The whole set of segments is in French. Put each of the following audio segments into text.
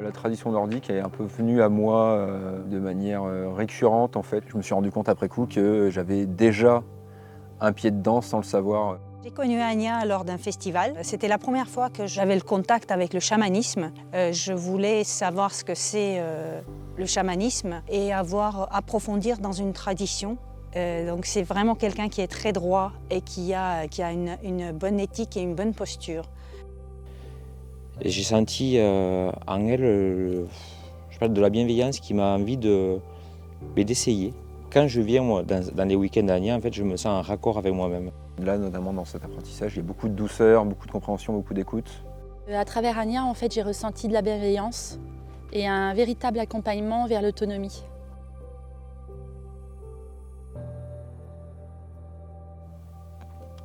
La tradition nordique est un peu venue à moi de manière récurrente en fait. Je me suis rendu compte après coup que j'avais déjà un pied dedans sans le savoir. J'ai connu Anya lors d'un festival. C'était la première fois que j'avais le contact avec le chamanisme. Je voulais savoir ce que c'est le chamanisme et approfondir dans une tradition. Donc c'est vraiment quelqu'un qui est très droit et qui a une bonne éthique et une bonne posture. J'ai senti en elle de la bienveillance qui m'a envie d'essayer. Quand je viens moi, dans les week-ends d'Anya, en fait, je me sens en raccord avec moi-même. Là, notamment dans cet apprentissage, il y a beaucoup de douceur, beaucoup de compréhension, beaucoup d'écoute. À travers Anya, en fait, j'ai ressenti de la bienveillance et un véritable accompagnement vers l'autonomie.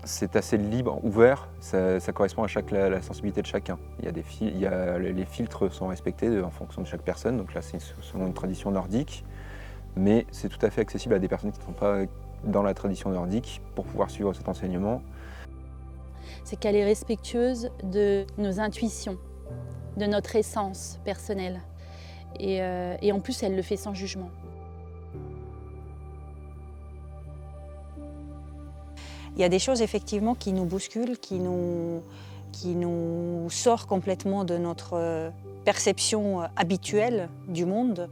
C'est assez libre, ouvert, ça correspond à la sensibilité de chacun. Les filtres sont respectés en fonction de chaque personne, donc là c'est selon une tradition nordique, mais c'est tout à fait accessible à des personnes qui ne sont pas dans la tradition nordique pour pouvoir suivre cet enseignement. C'est qu'elle est respectueuse de nos intuitions, de notre essence personnelle, et en plus elle le fait sans jugement. Il y a des choses effectivement qui nous bousculent, qui nous sortent complètement de notre perception habituelle du monde.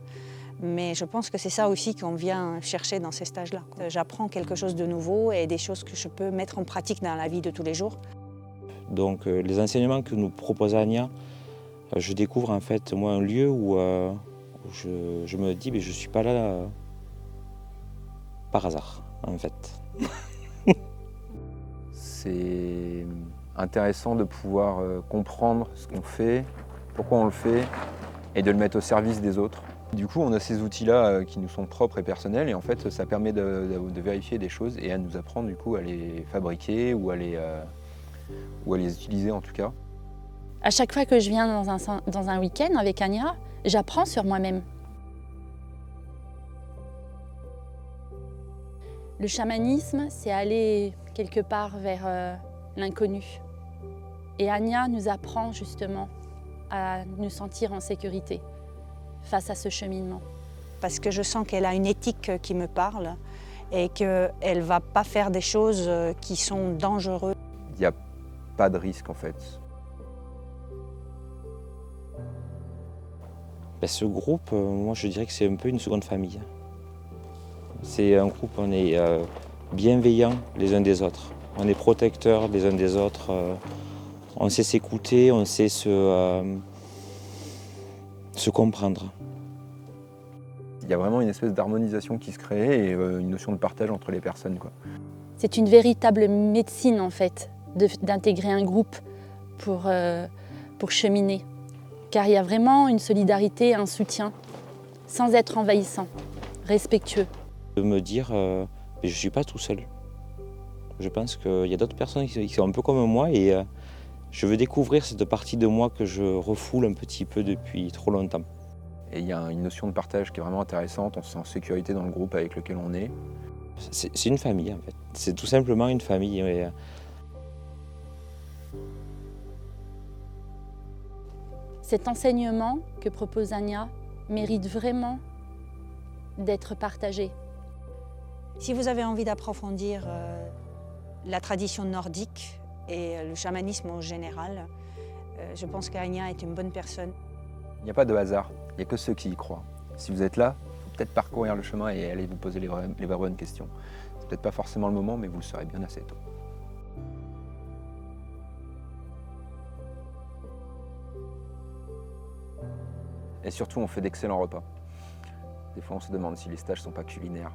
Mais je pense que c'est ça aussi qu'on vient chercher dans ces stages-là. J'apprends quelque chose de nouveau et des choses que je peux mettre en pratique dans la vie de tous les jours. Donc les enseignements que nous propose Anya, je découvre en fait moi un lieu où je me dis mais je ne suis pas là par hasard en fait. C'est intéressant de pouvoir comprendre ce qu'on fait, pourquoi on le fait, et de le mettre au service des autres. Du coup, on a ces outils-là qui nous sont propres et personnels, et en fait, ça permet de vérifier des choses et à nous apprendre du coup à les fabriquer ou à les utiliser en tout cas. À chaque fois que je viens dans un week-end avec Anya, j'apprends sur moi-même. Le chamanisme, c'est aller quelque part vers l'inconnu. Et Anya nous apprend justement à nous sentir en sécurité face à ce cheminement. Parce que je sens qu'elle a une éthique qui me parle et qu'elle ne va pas faire des choses qui sont dangereuses. Il n'y a pas de risque en fait. Ce groupe, moi je dirais que c'est un peu une seconde famille. C'est un groupe, on est bienveillants les uns des autres. On est protecteurs les uns des autres. On sait s'écouter, on sait se comprendre. Il y a vraiment une espèce d'harmonisation qui se crée et une notion de partage entre les personnes, quoi. C'est une véritable médecine en fait, d'intégrer un groupe pour cheminer. Car il y a vraiment une solidarité, un soutien, sans être envahissant, respectueux. De me dire, je ne suis pas tout seul. Je pense qu'il y a d'autres personnes qui sont un peu comme moi et je veux découvrir cette partie de moi que je refoule un petit peu depuis trop longtemps. Et il y a une notion de partage qui est vraiment intéressante, on se sent en sécurité dans le groupe avec lequel on est. C'est une famille en fait, c'est tout simplement une famille. Cet enseignement que propose Anya mérite vraiment d'être partagé. Si vous avez envie d'approfondir la tradition nordique et le chamanisme en général, je pense qu'Anya est une bonne personne. Il n'y a pas de hasard, il n'y a que ceux qui y croient. Si vous êtes là, il faut peut-être parcourir le chemin et aller vous poser les vraies bonnes questions. C'est peut-être pas forcément le moment, mais vous le saurez bien assez tôt. Et surtout, on fait d'excellents repas. Des fois, on se demande si les stages ne sont pas culinaires.